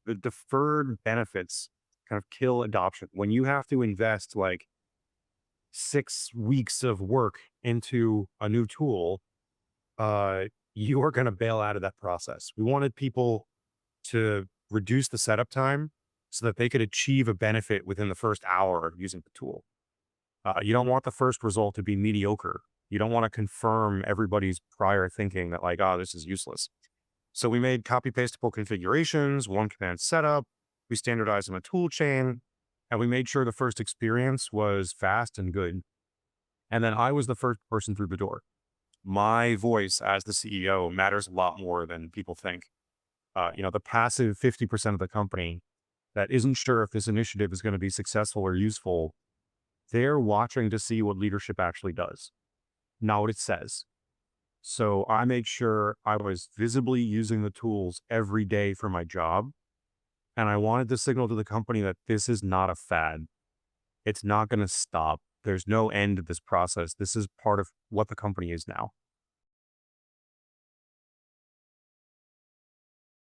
the deferred benefits kind of kill adoption. When you have to invest like 6 weeks of work into a new tool, uh, you are going to bail out of that process. We wanted people to reduce the setup time so that they could achieve a benefit within the first hour of using the tool. You don't want the first result to be mediocre. You don't want to confirm everybody's prior thinking that like, oh, this is useless. So we made copy pastable configurations, one command setup. We standardized them a tool chain, and we made sure the first experience was fast and good. And then I was the first person through the door. My voice as the CEO matters a lot more than people think. The passive 50% of the company that isn't sure if this initiative is going to be successful or useful, they're watching to see what leadership actually does, not what it says. So I made sure I was visibly using the tools every day for my job. And I wanted to signal to the company that this is not a fad. It's not going to stop. There's no end to this process. This is part of what the company is now.